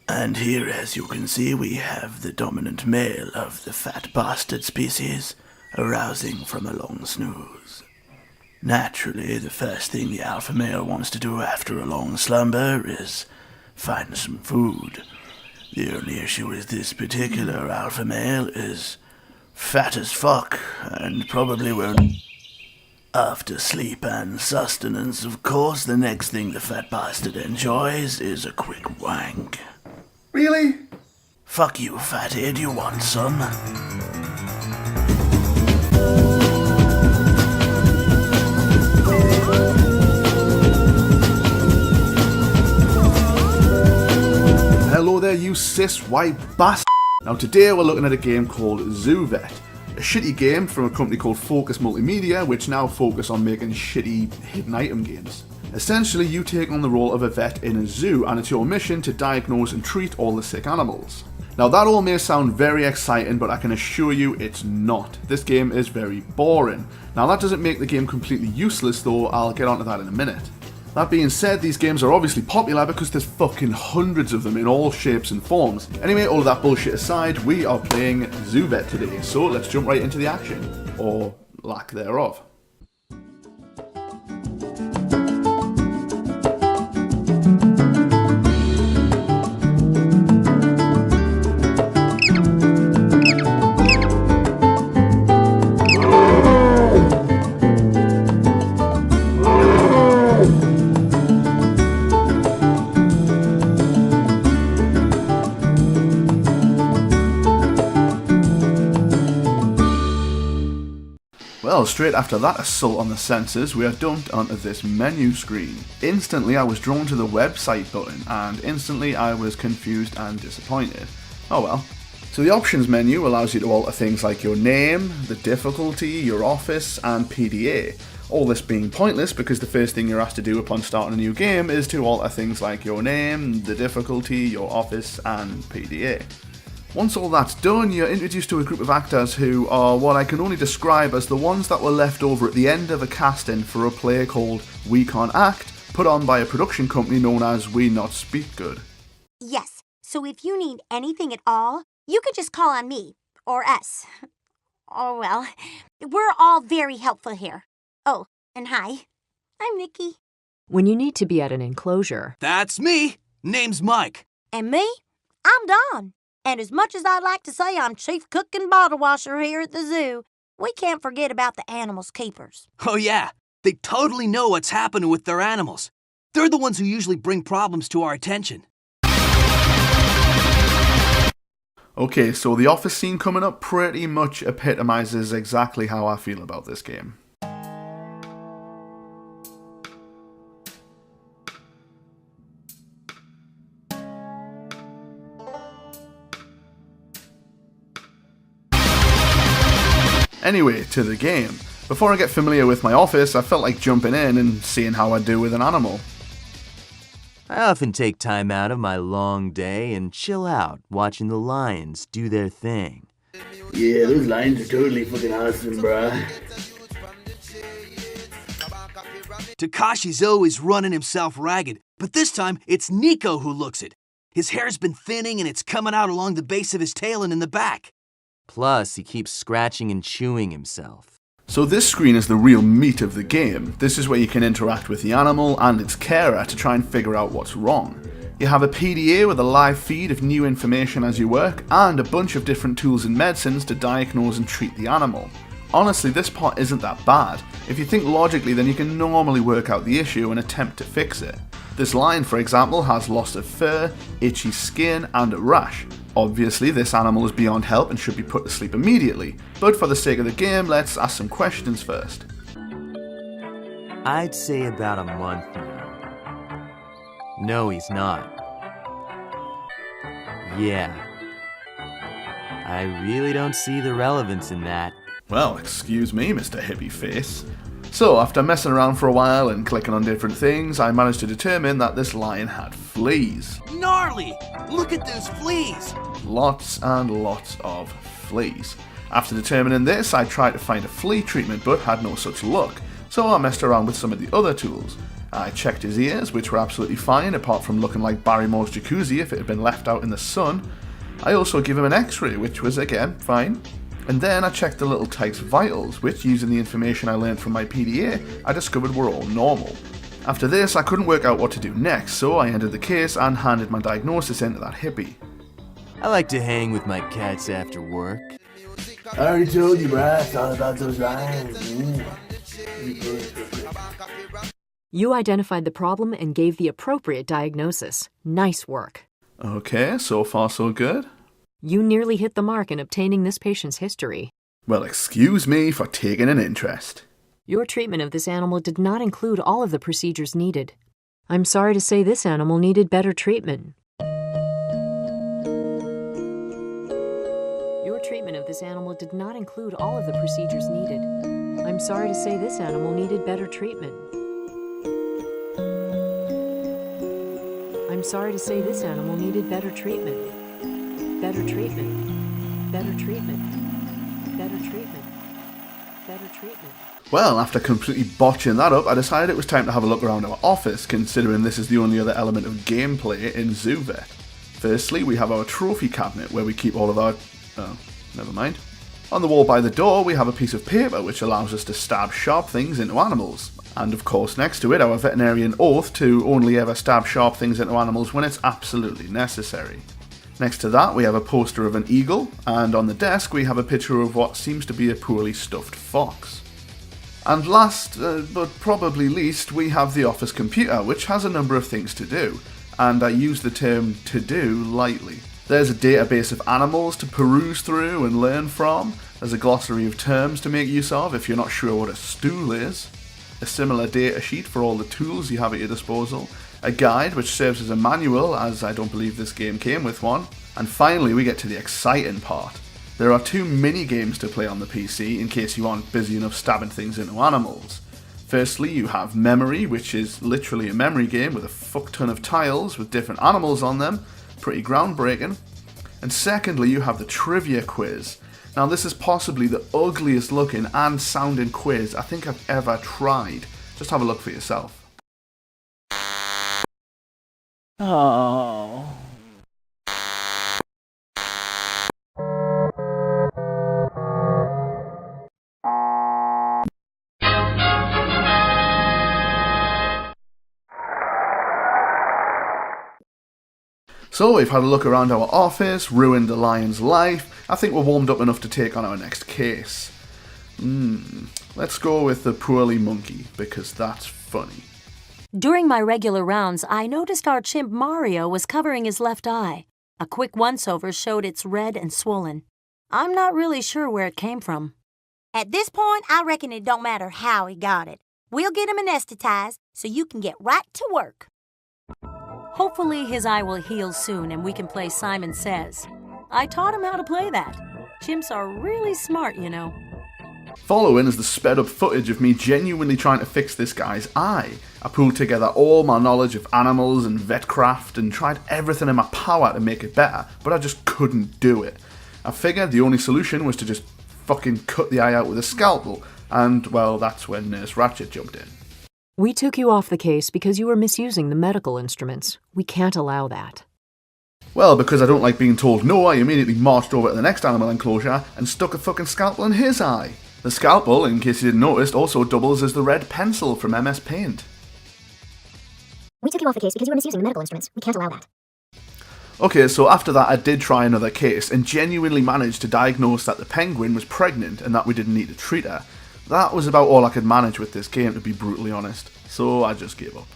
And here, as you can see, we have the dominant male of the fat bastard species, arousing from a long snooze. Naturally, the first thing the alpha male wants to do after a long slumber is find some food. The only issue with this particular alpha male is fat as fuck, and probably won't. After sleep and sustenance, of course, the next thing the fat bastard enjoys is a quick wank. Really? Fuck you, fathead, you want some? Hello there, you cis white bastard. Now today we're looking at a game called Zoo Vet. A shitty game from a company called Focus Multimedia, which now focus on making shitty hidden item games. Essentially, you take on the role of a vet in a zoo, and it's your mission to diagnose and treat all the sick animals. Now that all may sound very exciting, but I can assure you it's not. This game is very boring. Now that doesn't make the game completely useless though, I'll get onto that in a minute. That being said, these games are obviously popular because there's fucking hundreds of them in all shapes and forms. Anyway, all of that bullshit aside, we are playing Zoo Vet today, so let's jump right into the action. Or lack thereof. Well, straight after that assault on the senses, we are dumped onto this menu screen. Instantly I was drawn to the website button, and instantly I was confused and disappointed. Oh well. So the options menu allows you to alter things like your name, the difficulty, your office, and PDA. All this being pointless because the first thing you're asked to do upon starting a new game is to alter things like your name, the difficulty, your office, and PDA. Once all that's done, you're introduced to a group of actors who are what I can only describe as the ones that were left over at the end of a casting for a play called We Can't Act, put on by a production company known as We Not Speak Good. Yes, so if you need anything at all, you can just call on me, or us. Oh well, we're all very helpful here. Oh, and hi, I'm Nikki. When you need to be at an enclosure. That's me. Name's Mike. And me, I'm Dawn. And as much as I'd like to say I'm chief cook and bottle washer here at the zoo, we can't forget about the animals' keepers. Oh yeah, they totally know what's happening with their animals. They're the ones who usually bring problems to our attention. Okay, so the office scene coming up pretty much epitomizes exactly how I feel about this game. Anyway, to the game. Before I get familiar with my office, I felt like jumping in and seeing how I do with an animal. I often take time out of my long day and chill out watching the lions do their thing. Yeah, those lions are totally fucking awesome, bruh. Takashi's always running himself ragged, but this time it's Nico who looks it. His hair's been thinning and it's coming out along the base of his tail and in the back. Plus, he keeps scratching and chewing himself. So this screen is the real meat of the game. This is where you can interact with the animal and its carer to try and figure out what's wrong. You have a PDA with a live feed of new information as you work, and a bunch of different tools and medicines to diagnose and treat the animal. Honestly, this part isn't that bad. If you think logically, then you can normally work out the issue and attempt to fix it. This lion, for example, has loss of fur, itchy skin, and a rash. Obviously, this animal is beyond help and should be put to sleep immediately, but for the sake of the game, let's ask some questions first. I'd say about a month now. No, he's not. Yeah. I really don't see the relevance in that. Well, excuse me, Mr. Hippie Face. So, after messing around for a while and clicking on different things, I managed to determine that this lion had fleas. Gnarly! Look at those fleas! Lots and lots of fleas. After determining this, I tried to find a flea treatment but had no such luck, so I messed around with some of the other tools. I checked his ears, which were absolutely fine, apart from looking like Barrymore's jacuzzi if it had been left out in the sun. I also gave him an x-ray, which was, again, fine. And then I checked the little tyke's vitals, which, using the information I learned from my PDA, I discovered were all normal. After this, I couldn't work out what to do next, so I ended the case and handed my diagnosis in to that hippie. I like to hang with my cats after work. I already told you, bruh. It's all about those lines. You identified the problem and gave the appropriate diagnosis. Nice work. Okay, so far so good. You nearly hit the mark in obtaining this patient's history. Well, excuse me for taking an interest. Your treatment of this animal did not include all of the procedures needed. I'm sorry to say this animal needed better treatment. Your treatment of this animal did not include all of the procedures needed. I'm sorry to say this animal needed better treatment. I'm sorry to say this animal needed better treatment. Better treatment. Better treatment. Better treatment. Better treatment. Well, after completely botching that up, I decided it was time to have a look around our office, considering this is the only other element of gameplay in ZooVet. Firstly, we have our trophy cabinet, where we keep all of our... oh, never mind. On the wall by the door, we have a piece of paper which allows us to stab sharp things into animals. And of course, next to it, our veterinarian oath to only ever stab sharp things into animals when it's absolutely necessary. Next to that, we have a poster of an eagle, and on the desk we have a picture of what seems to be a poorly stuffed fox. And last, but probably least, we have the office computer, which has a number of things to do, and I use the term "to do" lightly. There's a database of animals to peruse through and learn from, there's a glossary of terms to make use of if you're not sure what a stool is, a similar data sheet for all the tools you have at your disposal, a guide which serves as a manual, as I don't believe this game came with one, and finally we get to the exciting part. There are 2 mini-games to play on the PC in case you aren't busy enough stabbing things into animals. Firstly, you have Memory, which is literally a memory game with a fuck ton of tiles with different animals on them, pretty groundbreaking. And secondly, you have the Trivia Quiz. Now this is possibly the ugliest looking and sounding quiz I think I've ever tried. Just have a look for yourself. Oh. So we've had a look around our office, ruined a lion's life. I think we're warmed up enough to take on our next case. Let's go with the poorly monkey, because that's funny. During my regular rounds, I noticed our chimp Mario was covering his left eye. A quick once-over showed it's red and swollen. I'm not really sure where it came from. At this point, I reckon it don't matter how he got it. We'll get him anesthetized so you can get right to work. Hopefully his eye will heal soon and we can play Simon Says. I taught him how to play that. Chimps are really smart, you know. Following is the sped up footage of me genuinely trying to fix this guy's eye. I pulled together all my knowledge of animals and vetcraft and tried everything in my power to make it better, but I just couldn't do it. I figured the only solution was to just fucking cut the eye out with a scalpel, and well, that's when Nurse Ratchet jumped in. We took you off the case because you were misusing the medical instruments. We can't allow that. Well, because I don't like being told no, I immediately marched over to the next animal enclosure and stuck a fucking scalpel in his eye. The scalpel, in case you didn't notice, also doubles as the red pencil from MS Paint. We took you off the case because you were misusing the medical instruments. We can't allow that. Okay, so after that I did try another case and genuinely managed to diagnose that the penguin was pregnant and that we didn't need to treat her. That was about all I could manage with this game, to be brutally honest, so I just gave up.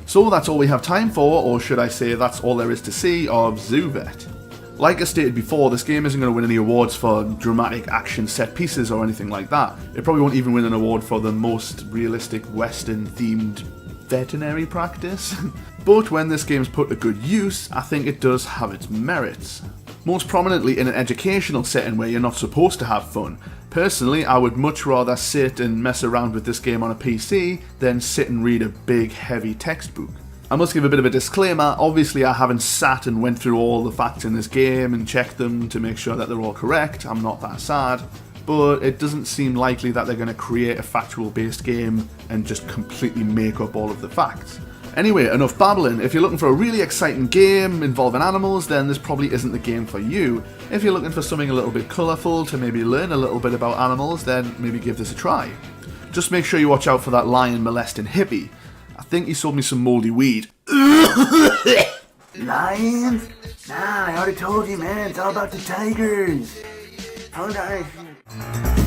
So that's all we have time for, or should I say that's all there is to see of ZooVet. Like I stated before, this game isn't going to win any awards for dramatic action set pieces or anything like that. It probably won't even win an award for the most realistic Western themed veterinary practice. But when this game's put to good use, I think it does have its merits. Most prominently in an educational setting where you're not supposed to have fun. Personally, I would much rather sit and mess around with this game on a PC than sit and read a big heavy textbook. I must give a bit of a disclaimer, obviously I haven't sat and went through all the facts in this game and checked them to make sure that they're all correct, I'm not that sad. but it doesn't seem likely that they're going to create a factual-based game and just completely make up all of the facts. Anyway, enough babbling. If you're looking for a really exciting game involving animals, then this probably isn't the game for you. If you're looking for something a little bit colourful to maybe learn a little bit about animals, then maybe give this a try. Just make sure you watch out for that lion molesting hippie. I think he sold me some mouldy weed. Lions? Nah, I already told you, man. It's all about the tigers. How nice.